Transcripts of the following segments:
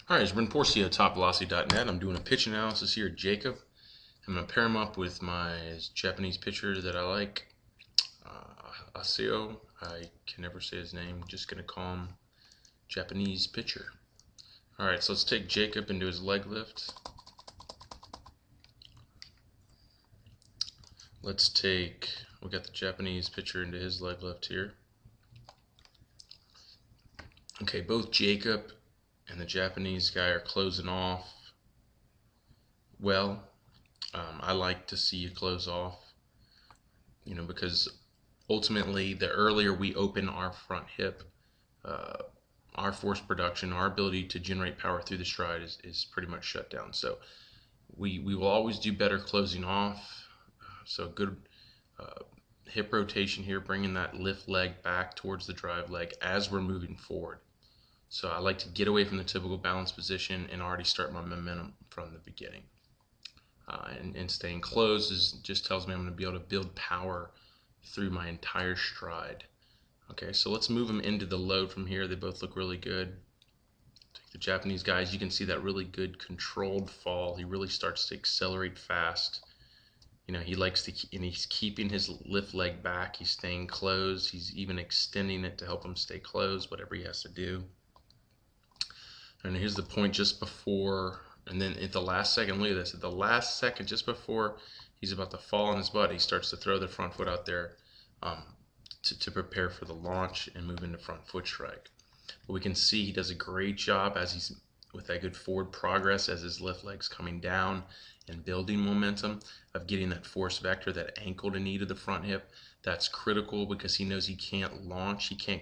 All right, it's Brent Porcio, TopVelocity.net. I'm doing a pitch analysis here at Jacob. I'm going to pair him up with my Japanese pitcher that I like, Asio. I can never say his name. Just going to call him Japanese pitcher. All right, so let's take Jacob into his leg lift. We got the Japanese pitcher into his leg lift here. Okay, both Jacob and the Japanese guy are closing off well. I like to see you close off, because ultimately the earlier we open our front hip, our force production, our ability to generate power through the stride is pretty much shut down. So we will always do better closing off. So good hip rotation here, bringing that lift leg back towards the drive leg as we're moving forward. So I like to get away from the typical balance position and already start my momentum from the beginning. And staying closed just tells me I'm going to be able to build power through my entire stride. Okay, so let's move them into the load from here. They both look really good. Take the Japanese guys, you can see that really good controlled fall. He really starts to accelerate fast. He likes to, and he's keeping his lift leg back. He's staying closed. He's even extending it to help him stay closed, whatever he has to do. And here's the point just before, and then at the last second, look at this, at the last second, just before he's about to fall on his butt, he starts to throw the front foot out there to prepare for the launch and move into front foot strike. But we can see he does a great job as he's with that good forward progress as his lift leg's coming down and building momentum of getting that force vector, that ankle to knee to the front hip. That's critical because he knows he can't launch, he can't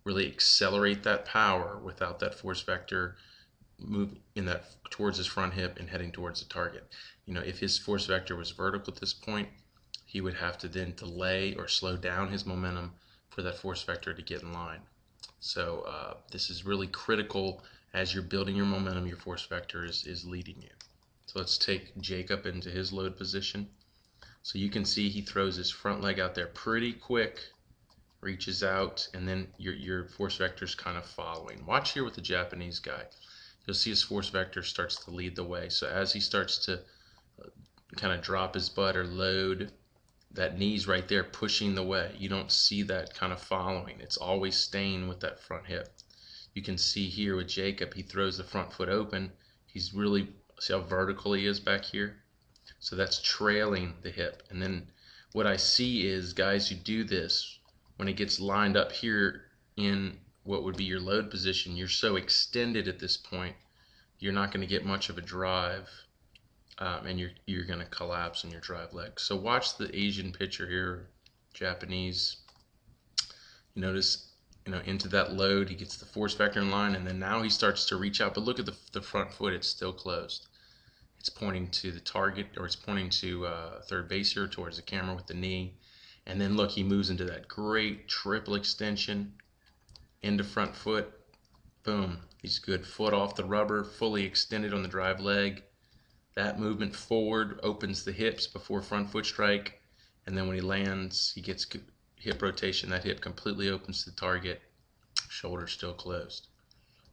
really accelerate that power without that force vector move in that towards his front hip and heading towards the target. If his force vector was vertical at this point, he would have to then delay or slow down his momentum for that force vector to get in line. So this is really critical as you're building your momentum. Your force vector is leading you. So let's take Jacob into his load position. So you can see he throws his front leg out there pretty quick, reaches out, and then your force vector is kind of following. Watch here with the Japanese guy. You'll see his force vector starts to lead the way. So as he starts to kind of drop his butt or load, that knee's right there pushing the way. You don't see that kind of following. It's always staying with that front hip. You can see here with Jacob, he throws the front foot open. He's really, see how vertical he is back here? So that's trailing the hip. And then what I see is guys who do this, when it gets lined up here in what would be your load position, you're so extended at this point, you're not going to get much of a drive, and you're going to collapse in your drive leg. So watch the Asian pitcher here, Japanese. You notice, into that load, he gets the force vector in line, and then now he starts to reach out. But look at the front foot; it's still closed. It's pointing to the target, or it's pointing to third base here towards the camera with the knee. And then look, he moves into that great triple extension into front foot. Boom. He's good. Foot off the rubber, fully extended on the drive leg. That movement forward opens the hips before front foot strike. And then when he lands, he gets hip rotation. That hip completely opens the target. Shoulder still closed.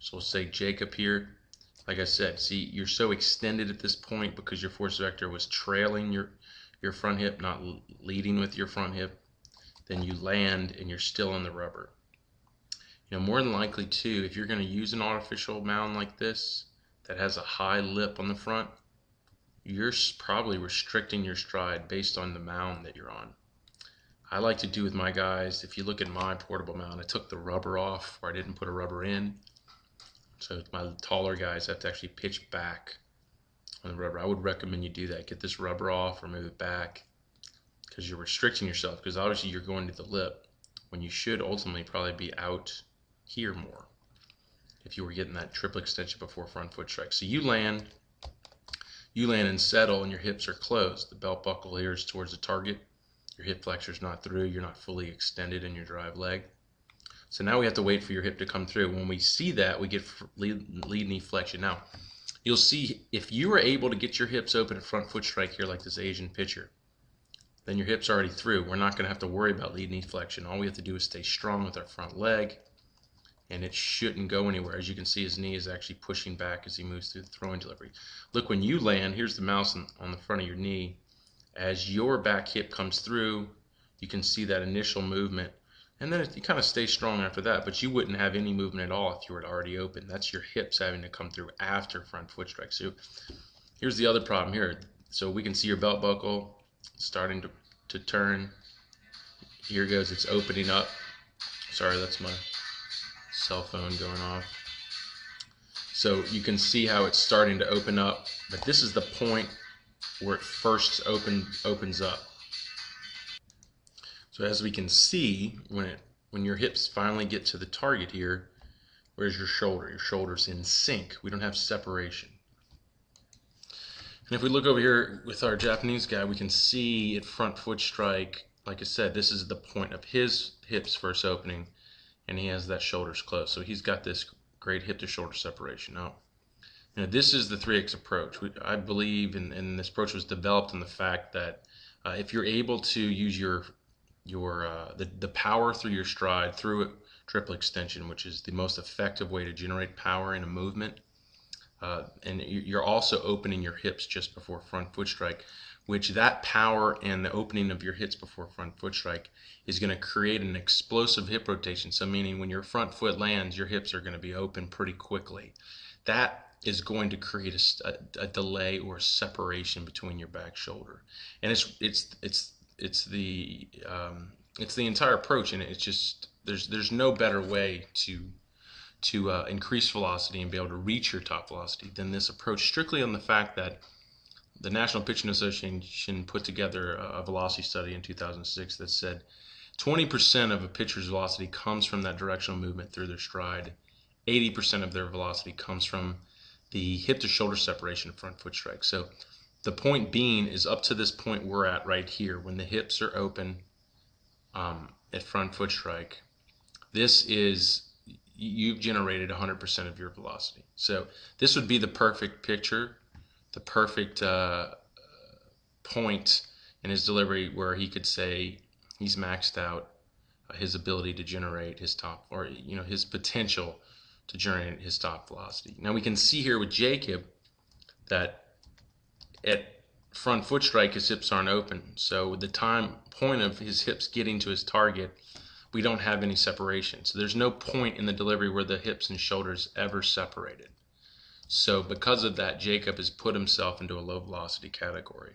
So we'll say Jacob here. Like I said, see, you're so extended at this point because your force vector was trailing your front hip, not leading with your front hip. Then you land and you're still on the rubber. More than likely too, if you're going to use an artificial mound like this that has a high lip on the front, you're probably restricting your stride based on the mound that you're on. I like to do with my guys, if you look at my portable mound, I took the rubber off or I didn't put a rubber in. So my taller guys have to actually pitch back on the rubber. I would recommend you do that. Get this rubber off or move it back because you're restricting yourself, because obviously you're going to the lip when you should ultimately probably be out here more if you were getting that triple extension before front foot strike. So you land and settle and your hips are closed. The belt buckle here is towards the target. Your hip flexor's not through. You're not fully extended in your drive leg. So now we have to wait for your hip to come through. When we see that, we get lead knee flexion. Now, you'll see if you were able to get your hips open at front foot strike here like this Asian pitcher, then your hip's already through. We're not going to have to worry about lead knee flexion. All we have to do is stay strong with our front leg and it shouldn't go anywhere. As you can see, his knee is actually pushing back as he moves through the throwing delivery. Look, when you land, here's the mouse on the front of your knee. As your back hip comes through, you can see that initial movement, and then you kind of stay strong after that, but you wouldn't have any movement at all if you were already open. That's your hips having to come through after front foot strike. So here's the other problem here. So we can see your belt buckle starting to turn. Here goes, it's opening up. Sorry, that's my cell phone going off. So you can see how it's starting to open up, but this is the point where it first opens up. So as we can see, when your hips finally get to the target here, where's your shoulder? Your shoulder's in sync. We don't have separation. And if we look over here with our Japanese guy, we can see at front foot strike, like I said, this is the point of his hips first opening, and he has that shoulders closed. So he's got this great hip to shoulder separation. Now, this is the 3X approach. I believe in this approach was developed in the fact that if you're able to use the power through your stride through a triple extension, which is the most effective way to generate power in a movement, and you're also opening your hips just before front foot strike, which that power and the opening of your hips before front foot strike is going to create an explosive hip rotation. So meaning when your front foot lands, your hips are going to be open pretty quickly. That is going to create a delay or a separation between your back shoulder, and it's the entire approach, and it's just there's no better way to increase velocity and be able to reach your top velocity than this approach, strictly on the fact that the National Pitching Association put together a velocity study in 2006 that said 20% of a pitcher's velocity comes from that directional movement through their stride. 80% of their velocity comes from the hip to shoulder separation of front foot strike. So the point being is up to this point we're at right here, when the hips are open at front foot strike, you've generated 100% of your velocity. So this would be the perfect picture, the perfect point in his delivery where he could say he's maxed out his ability to generate his top, or his potential to generate his top velocity. Now we can see here with Jacob that at front foot strike his hips aren't open. So the point of his hips getting to his target, we don't have any separation. So there's no point in the delivery where the hips and shoulders ever separated. So because of that, Jacob has put himself into a low velocity category.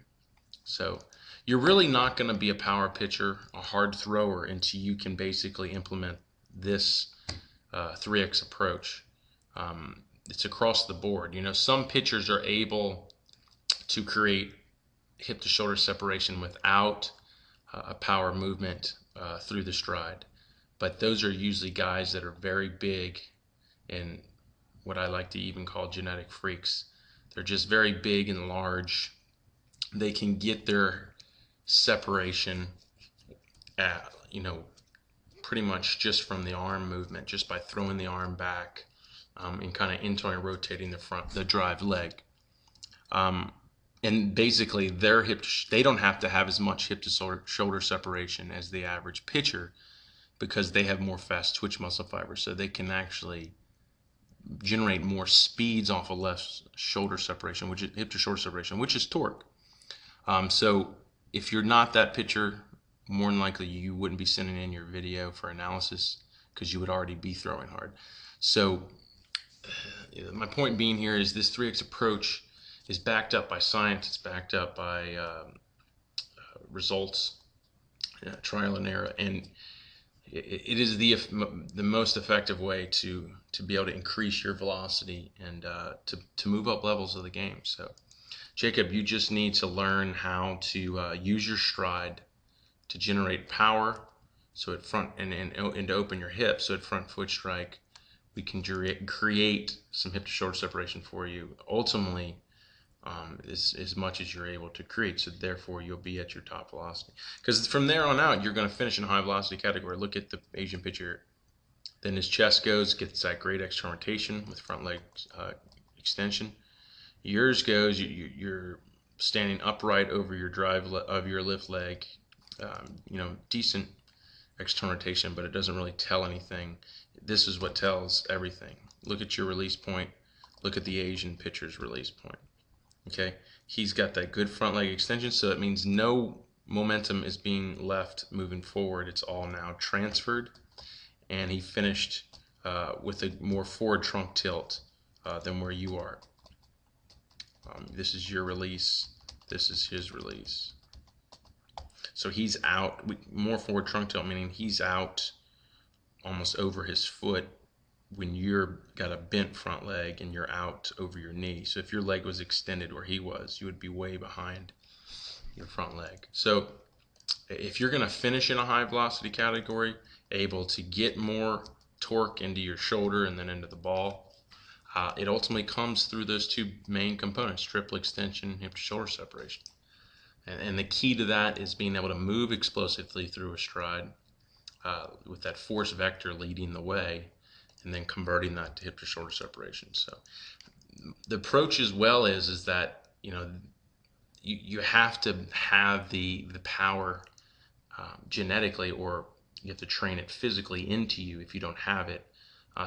So you're really not going to be a power pitcher, a hard thrower, until you can basically implement this 3X approach. It's across the board. Some pitchers are able to create hip to shoulder separation without a power movement through the stride, but those are usually guys that are very big and what I like to even call genetic freaks. They're just very big and large. They can get their separation at, pretty much just from the arm movement, just by throwing the arm back and kind of internally rotating the drive leg. And basically they don't have to have as much hip to shoulder separation as the average pitcher, because they have more fast twitch muscle fibers, so they can actually generate more speeds off of less shoulder separation, which is hip to shoulder separation, which is torque. So if you're not that pitcher, more than likely you wouldn't be sending in your video for analysis, because you would already be throwing hard. So my point being here is this 3X approach is backed up by science. It's backed up by results, trial and error, and it is the most effective way to be able to increase your velocity and to move up levels of the game. So Jacob, you just need to learn how to use your stride to generate power, so at front and to open your hips, so at front foot strike we can create some hip to shoulder separation for you, ultimately as much as you're able to create. So therefore you'll be at your top velocity, because from there on out you're going to finish in a high velocity category. Look at the Asian pitcher. Then his chest gets that great external rotation with front leg extension. Yours goes, you're standing upright over your your lift leg. Decent external rotation, but it doesn't really tell anything. this is what tells everything. Look at your release point. Look at the Asian pitcher's release point. Okay, he's got that good front leg extension, so it means no momentum is being left moving forward. It's all now transferred, and he finished with a more forward trunk tilt than where you are. This is your release. This is his release. So he's out, more forward trunk tilt, meaning he's out almost over his foot when you're got a bent front leg and you're out over your knee. So if your leg was extended where he was, you would be way behind your front leg. So if you're going to finish in a high velocity category, able to get more torque into your shoulder and then into the ball, it ultimately comes through those two main components: triple extension, hip to shoulder separation. And the key to that is being able to move explosively through a stride with that force vector leading the way, and then converting that to hip to shoulder separation. So the approach as well is that you have to have the power genetically, or you have to train it physically into you if you don't have it.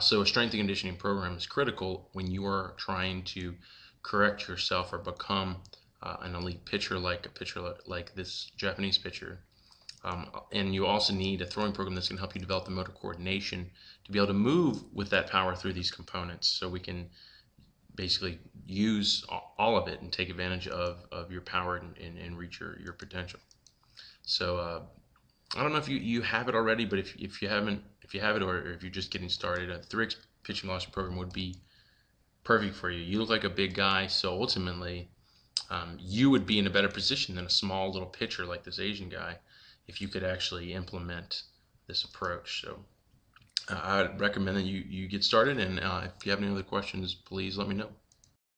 So a strength and conditioning program is critical when you are trying to correct yourself or become an elite pitcher, like a pitcher like this Japanese pitcher. And you also need a throwing program that's going to help you develop the motor coordination to be able to move with that power through these components, so we can basically use all of it and take advantage of your power and reach your potential. So I don't know if you have it already, but if you have it, or if you're just getting started, a 3X pitching velocity program would be perfect for you. You look like a big guy, so ultimately you would be in a better position than a small little pitcher like this Asian guy if you could actually implement this approach. So I would recommend that you get started, and if you have any other questions, please let me know.